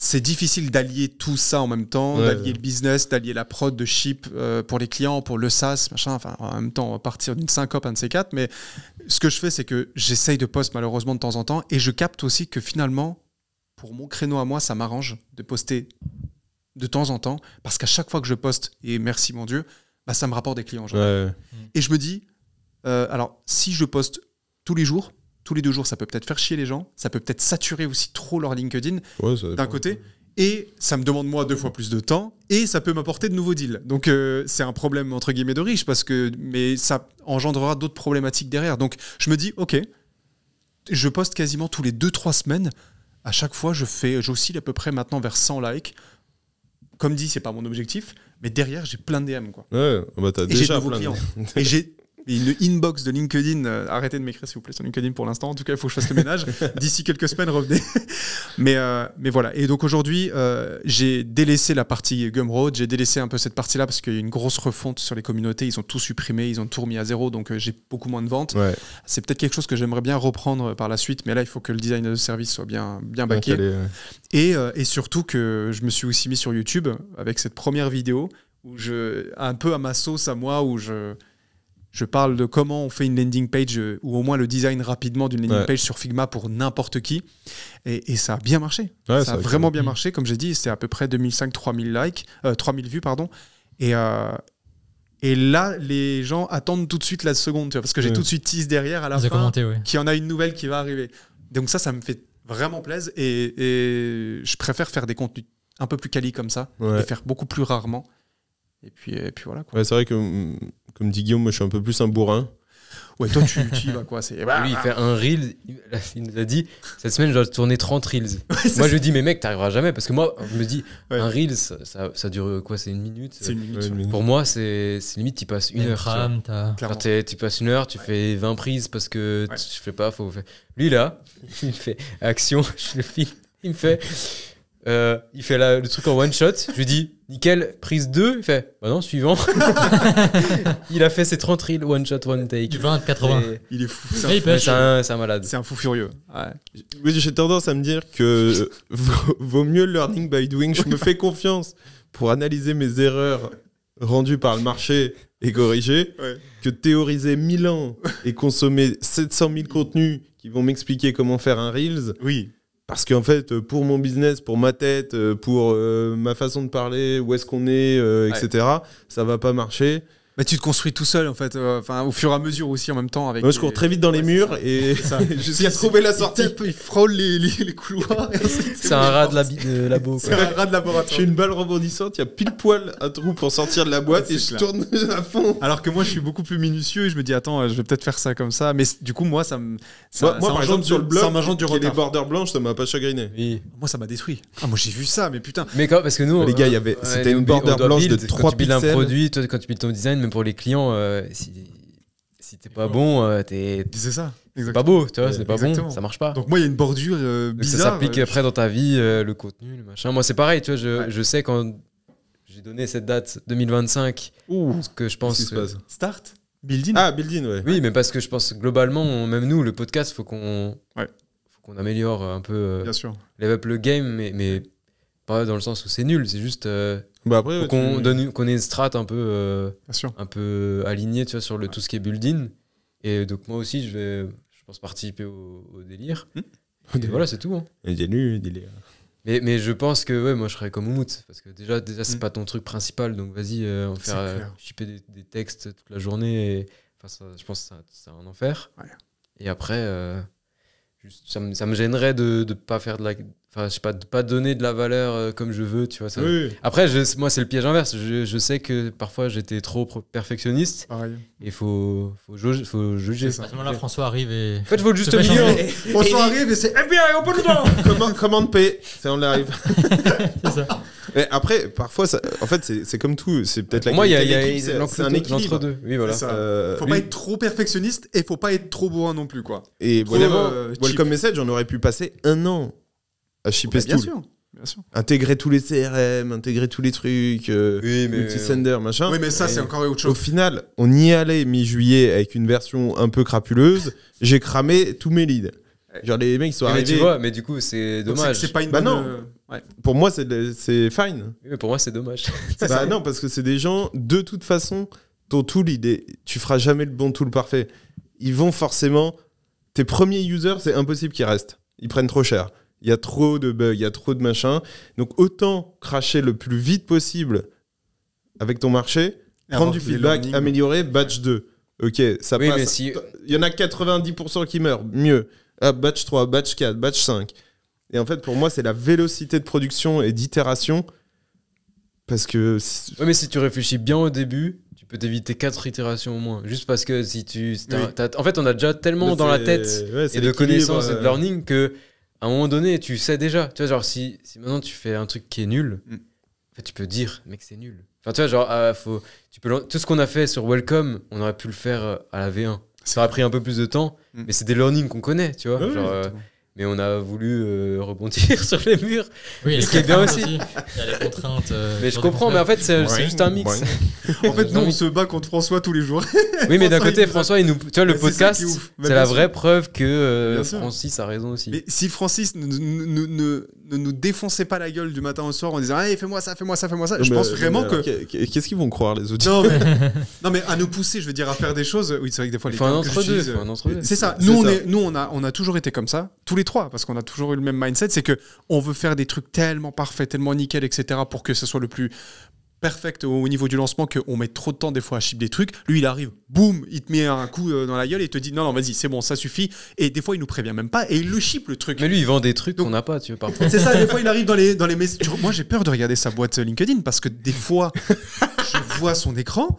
c'est difficile d'allier tout ça en même temps, d'allier le business, d'allier la prod de ship pour les clients, pour le SaaS, machin. Enfin, en même temps, on va partir d'une syncope, un de ces quatre. Mais ce que je fais, c'est que j'essaye de poster malheureusement de temps en temps et je capte aussi que finalement, pour mon créneau à moi, ça m'arrange de poster de temps en temps parce qu'à chaque fois que je poste, et merci mon Dieu, ça me rapporte des clients. Et je me dis, alors si je poste tous les 2 jours, ça peut peut-être faire chier les gens, ça peut peut-être saturer aussi trop leur LinkedIn d'un côté, et ça me demande moi 2 fois plus de temps, et ça peut m'apporter de nouveaux deals. Donc c'est un problème entre guillemets de riche, mais ça engendrera d'autres problématiques derrière. Donc je me dis, ok, je poste quasiment tous les 2-3 semaines, à chaque fois j'oscille à peu près maintenant vers 100 likes. Comme dit, c'est pas mon objectif, mais derrière j'ai plein de DM, quoi. T'as et déjà j'ai de nouveaux clients. Et j'ai une inbox de LinkedIn. Arrêtez de m'écrire s'il vous plaît sur LinkedIn pour l'instant. En tout cas, il faut que je fasse le ménage. D'ici quelques semaines, revenez. mais voilà. Et donc aujourd'hui, j'ai délaissé la partie Gumroad. J'ai délaissé un peu cette partie-là parce qu'il y a une grosse refonte sur les communautés. Ils ont tout supprimé, ils ont tout remis à zéro. Donc j'ai beaucoup moins de ventes. C'est peut-être quelque chose que j'aimerais bien reprendre par la suite. Mais là, il faut que le design de service soit bien backé. Et surtout que je me suis aussi mis sur YouTube avec cette première vidéo où un peu à ma sauce à moi, où je parle de comment on fait une landing page ou au moins le design rapidement d'une landing page sur Figma pour n'importe qui. Et ça a bien marché. Ça a vraiment bien marché. Comme j'ai dit, c'était à peu près 2005-3000 likes, 3000 vues, pardon. Et là, les gens attendent tout de suite la seconde, tu vois, parce que j'ai tout de suite tease derrière à la fin qu'il y en a une nouvelle qui va arriver. Donc ça me fait vraiment plaisir. Et je préfère faire des contenus un peu plus quali comme ça et faire beaucoup plus rarement. Et puis voilà, quoi. C'est vrai que, comme dit Guillaume, moi je suis un peu plus un bourrin. Ouais, toi tu y vas, quoi. Lui il fait un reel, il nous a dit cette semaine je dois tourner 30 reels. Moi je lui dis mais mec t'arriveras jamais parce que moi je me dis un reel ça dure quoi, c'est 1 minute. C'est 1 minute. Pour moi c'est limite tu passes 1 heure. Tu passes 1 heure, tu fais 20 prises parce que je fais pas, lui là, il fait action, je le filme, il me fait il fait le truc en one shot. Je lui dis, nickel, prise 2. Il fait, bah non, suivant. Il a fait ses 30 reels, one shot, one take. Du 20 80. Il est fou. Et il pêche. C'est un malade. C'est un fou furieux. Ouais. Oui, j'ai tendance à me dire que vaut mieux learning by doing. Je me fais confiance pour analyser mes erreurs rendues par le marché et corriger, que théoriser 1000 ans et consommer 700 000 contenus qui vont m'expliquer comment faire un Reels. Oui. Parce qu'en fait, pour mon business, pour ma tête, pour ma façon de parler, où est-ce qu'on est, etc., ça va pas marcher. Bah, tu te construis tout seul en fait, au fur et à mesure aussi en même temps. Avec Moi, je cours très vite dans les murs et jusqu'à trouver la sortie. Il frôle les couloirs. C'est un rat de labo. C'est un rat de laboratoire. Je suis une balle rebondissante, il y a pile poil un trou pour sortir de la boîte et je tourne à fond. Alors que moi, je suis beaucoup plus minutieux et je me dis, attends, je vais peut-être faire ça comme ça. Mais du coup, moi, ça par exemple, sur le blog, ça m'engendre du qui est les retard. borders blanches, ça m'a pas chagriné. Oui. Moi, ça m'a détruit. Ah, moi, j'ai vu ça, mais putain. Mais parce que nous, Les gars, c'était une border blanche de 3 quand tu builds un pixels. produit, toi, quand tu builds ton design, même pour les clients, si t'es pas bon, t'es C'est ça. pas beau, tu vois, c'est pas Exactement. bon, ça marche pas. Donc, moi, il y a une bordure Donc ça bizarre. s'applique après dans ta vie, le contenu, le machin. Moi, c'est pareil, tu vois, je sais quand j'ai donné cette date 2025, ce que je pense. Qu'est-ce qui se passe Start Building. Ah, building, ouais. Oui, mais parce que je pense globalement, même nous, le podcast, faut qu'on Ouais. améliore un peu, Bien sûr. level up le game, mais pas dans le sens où c'est nul, c'est juste Bah après, faut qu'on ait une strat un peu Bien sûr. alignée, tu vois, sur tout ce qui est building. Et donc moi aussi, je pense participer au délire. Et voilà, c'est tout. Hein. Il est nul, il est. Mais je pense que ouais, moi je serais comme Oumout, parce que déjà c'est pas ton truc principal, donc vas-y, on va C'est faire clair. shipper des textes toute la journée. Et, je pense que c'est un enfer. Ouais. Et après, juste, ça me gênerait de pas faire de la. Enfin, je sais pas, de pas donner de la valeur comme je veux, tu vois. Ça. Oui. Après, moi, c'est le piège inverse. Je sais que parfois j'étais trop perfectionniste Pareil. et faut juger. C'est ça. À ce moment-là, François arrive et. En fait, il faut le juste Te fait milieu. changer. François arrive et c'est bien, on peut le temps. Commande P, c'est on arrive. C'est ça. Mais après, parfois, en fait, c'est comme tout. C'est peut-être la Pour moi, il y qualité a de l'équipe, c'est un équilibre. l'entre-deux. Oui, voilà. C'est ça. Faut pas être trop perfectionniste et faut pas être trop bourrin non plus, quoi. Et Trop, évidemment, cheap. Welcome Message, on aurait pu passer 1 an à shipper Bien Stool. sûr. Bien sûr. Intégrer tous les CRM, intégrer tous les trucs, Oui, mais multi-sender, machin. Oui, mais ça, c'est encore autre Au chose. final, on y allait mi-juillet avec une version un peu crapuleuse. J'ai cramé tous mes leads. Genre les mecs ils sont mais arrivés. tu vois, mais du coup, c'est Donc, dommage. C'est pas une Bah bonne. non. Ouais. Pour moi, c'est fine. Oui, mais pour moi, c'est dommage. Bah non, parce que c'est des gens, de toute façon, ton tool, tu feras jamais le bon tool parfait. Ils vont forcément. Tes premiers users, c'est impossible qu'ils restent. Ils prennent trop cher. Il y a trop de bugs, il y a trop de machin. Donc autant cracher le plus vite possible avec ton marché, Et prendre avoir du des feedback, learnings. améliorer, batch 2. Ok, ça Oui, passe. mais si. Il y en a 90% qui meurent, mieux. Ah, batch 3, batch 4, batch 5. Et en fait, pour moi, c'est la vélocité de production et d'itération. Parce que. Ouais, mais si tu réfléchis bien au début, tu peux t'éviter 4 itérations au moins. Juste parce que si tu. En fait, on a déjà tellement dans la tête et de connaissances et de learning que à un moment donné, tu sais déjà. Tu vois, genre, si maintenant tu fais un truc qui est nul, en fait, tu peux dire, mec, c'est nul. Enfin, tu vois, genre, tout ce qu'on a fait sur Welcome, on aurait pu le faire à la V1. Ça aurait pris un peu plus de temps, mais c'est des learnings qu'on connaît, tu vois. Ouais, genre, mais on a voulu rebondir sur les murs. Oui, et Ce qui est bien aussi. Il y a les contraintes. Mais je comprends, mais en fait, c'est juste un mix. En fait, nous, on se bat contre François tous les jours. Oui, mais d'un François, côté, il nous a- François, tu vois, le Mais c'est ça podcast, qui est ouf. Mais c'est bien la sûr. vraie preuve que Bien sûr. Francis a raison aussi. Mais si Francis ne nous défonçait pas la gueule du matin au soir en disant hey, fais-moi ça, fais-moi ça, fais-moi ça, je pense vraiment que. Qu'est-ce qu'ils vont croire, les auditeurs? Non, mais à nous pousser, je veux dire, à faire des choses. Oui, c'est vrai que des fois, Il les faut un termes que entre-deux. j'utilise, faut un entre-deux. C'est ça. C'est Nous, ça. on a toujours été comme ça, tous les trois, parce qu'on a toujours eu le même mindset. C'est que on veut faire des trucs tellement parfaits, tellement nickel, etc., pour que ce soit le plus perfect au niveau du lancement, qu'on met trop de temps des fois à ship des trucs. Lui, il arrive, boum, il te met un coup dans la gueule et il te dit non, vas-y, c'est bon, ça suffit. Et des fois, il nous prévient même pas et il le ship le truc. Mais lui, il vend des trucs Donc- qu'on n'a pas, tu vois, parfois. C'est ça, des fois il arrive dans les messages. Moi j'ai peur de regarder sa boîte LinkedIn parce que des fois je vois son écran.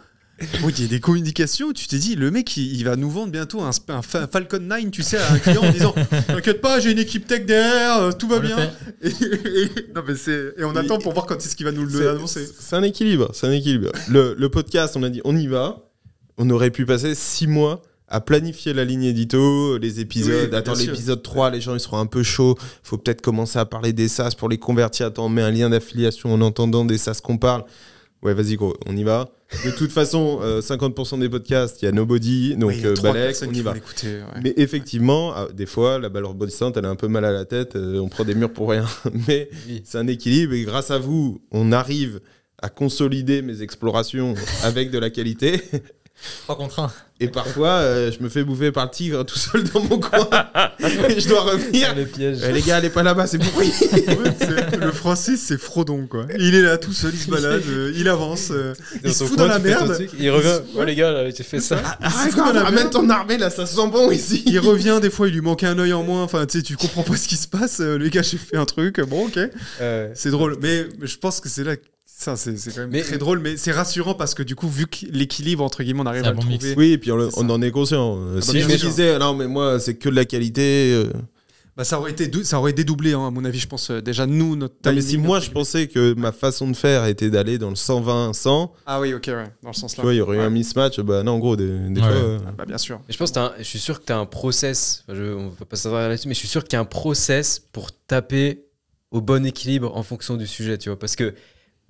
Oui, il y a des communications où tu t'es dit, le mec il va nous vendre bientôt un Falcon 9, tu sais, à un client en disant t'inquiète pas, j'ai une équipe tech derrière, tout va On le bien. Non, mais et on attend pour voir quand est-ce qu'il va nous le annoncer. C'est un équilibre. C'est un équilibre. Le podcast, on a dit on y va. On aurait pu passer 6 mois à planifier la ligne édito, les épisodes. Oui, Attends, bien sûr. l'épisode 3, les gens ils seront un peu chauds. Faut peut-être commencer à parler des SaaS pour les convertir. Attends, on met un lien d'affiliation en entendant des SaaS qu'on parle. Ouais, vas-y, gros, on y va. De toute façon, 50% des podcasts, il y a Nobody, donc Oui, il y a 3 Balek, personnes on qui y vont va. l'écouter, ouais. Mais effectivement, des fois, la balle rebondissante, elle a un peu mal à la tête. On prend des murs pour rien. Mais Oui. c'est un équilibre et grâce à vous, on arrive à consolider mes explorations avec de la qualité. 3 contre 1. Et parfois, je me fais bouffer par le tigre tout seul dans mon coin. Et je dois revenir. Les pièges. Les gars, allez pas là-bas, c'est pourri. Le Francis, c'est Frodon, quoi. Il est là tout seul, il se balade, il avance, il se ton fout coin, dans la tu fais ton merde. truc, il revient. Oh les gars, là, j'ai fait ça. Arrête, fout dans la ramène merde. ton armée, là, ça sent bon ici. Il revient, des fois, il lui manque un œil en moins. Enfin, tu sais, tu comprends pas ce qui se passe. Les gars, j'ai fait un truc. Bon, ok. C'est drôle. Mais je pense que c'est là. Ça, c'est quand même Mais- très drôle. Mais c'est rassurant parce que du coup, vu que l'équilibre, entre guillemets, on arrive C'est à un le bon mix. trouver. Oui, et puis C'est ça. on en est conscient. Si bien je me sûr. disais, non, mais moi, c'est que de la qualité. Bah, ça aurait dédoublé, hein, à mon avis, je pense. Déjà, nous, notre Non, mais timing, si moi, notre- je pensais que ma façon de faire était d'aller dans le 120-100, Ah oui, ok, ouais. Dans le sens tu là. vois, il y aurait eu Ouais. un mismatch. Bah non, en gros, des Ouais. fois. Ah, bah, bien sûr. Mais je pense que je suis sûr que tu as un process, on va pas s'attarder là-dessus, mais je suis sûr qu'il y a un process pour taper au bon équilibre en fonction du sujet, tu vois. Parce que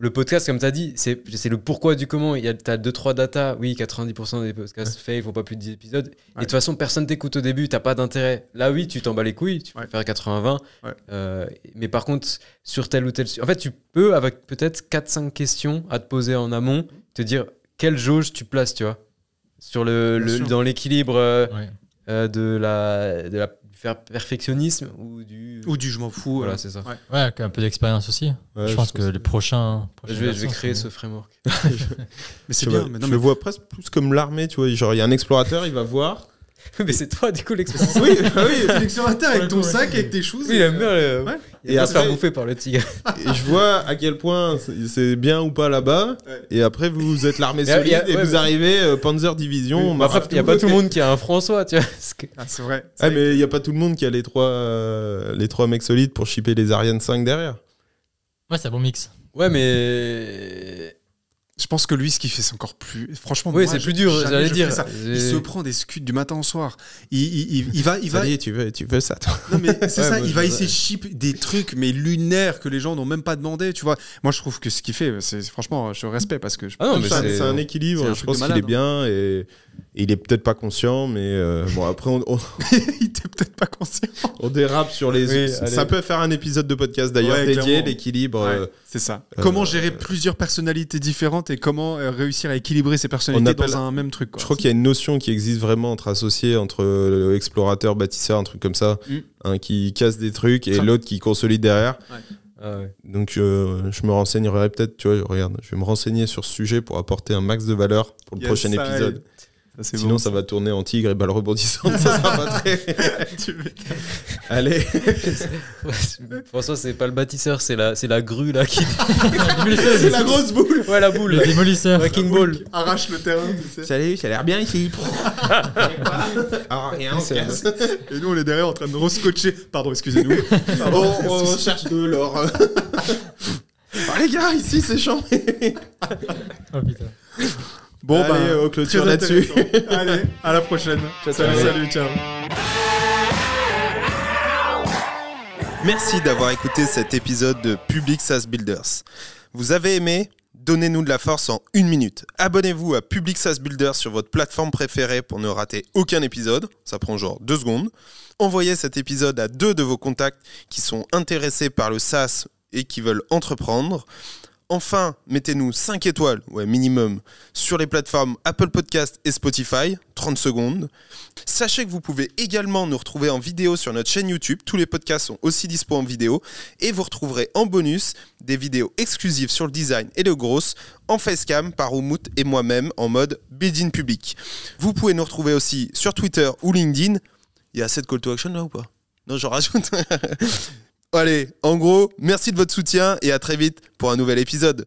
le podcast, comme tu as dit, c'est le pourquoi du comment. Tu as 2-3 data. Oui, 90% des podcasts fail, font pas plus de 10 épisodes. Et de toute façon, personne t'écoute au début, t'as pas d'intérêt. Là, oui, tu t'en bats les couilles, tu peux faire 80-20. Ouais. Mais par contre, sur tel ou tel sujet. En fait, tu peux, avec peut-être 4-5 questions à te poser en amont, te dire quelle jauge tu places, tu vois. Sur Bien sûr. dans l'équilibre Ouais. de la perfectionnisme ou du. Ou du je m'en fous. Voilà, c'est ça. Ouais. Ouais, avec un peu d'expérience aussi. Ouais, je pense que pense les prochains. Je vais créer ce framework. Mais c'est Je bien. vois- Mais non, je mais le vois presque plus comme l'armée, tu vois. Genre, il y a un explorateur, il va voir. Mais c'est toi, du coup, l'expérience. Oui, oui. t'es l'explorateur avec ton sac, avec tes choses. Oui, il aime bien Ouais. et Et pas se faire après- bouffer par le tigre. Et je vois à quel point c'est bien ou pas là-bas. Ouais. Et après, vous êtes l'armée Il y a- solide ouais, et vous mais- arrivez Panzer Division. on Mais après, marche il n'y a tout. pas tout le monde qui a un François, tu vois. Parce que- Ah, c'est vrai. Ah, mais il n'y a pas tout le monde qui a les trois mecs solides pour shipper les Ariane 5 derrière. Ouais, c'est un bon mix. Ouais, mais. Je pense que lui, ce qu'il fait, c'est encore plus. Franchement, Oui, moi, c'est plus dur, jamais j'allais je dire. ferais ça. Il se prend des scuds du matin au soir. Il va. Salut, tu veux ça, toi. Non, mais c'est Ouais, ça, moi, il va je- essayer de ship des trucs, mais lunaires que les gens n'ont même pas demandé, tu vois. Moi, je trouve que ce qu'il fait, c'est franchement, je respecte parce que. Ah non, mais C'est un équilibre, c'est un je truc pense de qu'il est malade, bien et il est peut-être pas conscient, mais bon, après, il était peut-être pas conscient. on dérape sur les. Oui, ça allez. peut faire un épisode de podcast d'ailleurs Ouais, dédié, clairement. l'équilibre. Ouais, c'est ça. Comment gérer plusieurs personnalités différentes et comment réussir à équilibrer ces personnalités appelle- dans un même truc, quoi. Je crois qu'il y a une notion qui existe vraiment entre associés, entre explorateur, bâtisseur, un truc comme ça, Mm. un qui casse des trucs et Ça. l'autre qui consolide derrière. Ah ouais. Donc je me renseignerai peut-être, tu vois, regarde, je vais me renseigner sur ce sujet pour apporter un max de valeur pour le Yes, prochain ça, épisode. Ça, c'est Sinon bon, ça va tourner en tigre et balle rebondissante, ça sera pas très... Allez, François, c'est pas le bâtisseur, c'est la grue là qui. c'est la grosse boule. Ouais, la boule. Le démolisseur. Wrecking ball. Arrache le terrain, tu sais. Salut, ça a l'air bien ici. Ah, rien, on se casse. Et nous, on est derrière en train de rescotcher. Pardon, excusez-nous. On cherche de l'or. Ah, les gars, ici c'est chiant. Oh putain. Bon, Allez, bah, on clôture très là-dessus. intéressant. Allez, à la prochaine. Salut, ciao. Merci d'avoir écouté cet épisode de Public SaaS Builders. Vous avez aimé ? Donnez-nous de la force en 1 minute. Abonnez-vous à Public SaaS Builders sur votre plateforme préférée pour ne rater aucun épisode. Ça prend genre 2 secondes. Envoyez cet épisode à 2 de vos contacts qui sont intéressés par le SaaS et qui veulent entreprendre. Enfin, mettez-nous 5 étoiles, ouais minimum, sur les plateformes Apple Podcast et Spotify, 30 secondes. Sachez que vous pouvez également nous retrouver en vidéo sur notre chaîne YouTube. Tous les podcasts sont aussi dispo en vidéo. Et vous retrouverez en bonus des vidéos exclusives sur le design et le gross en facecam par Oumout et moi-même en mode build-in public. Vous pouvez nous retrouver aussi sur Twitter ou LinkedIn. Il y a assez de call to action là ou pas ? Non, j'en rajoute. Allez, en gros, merci de votre soutien et à très vite pour un nouvel épisode.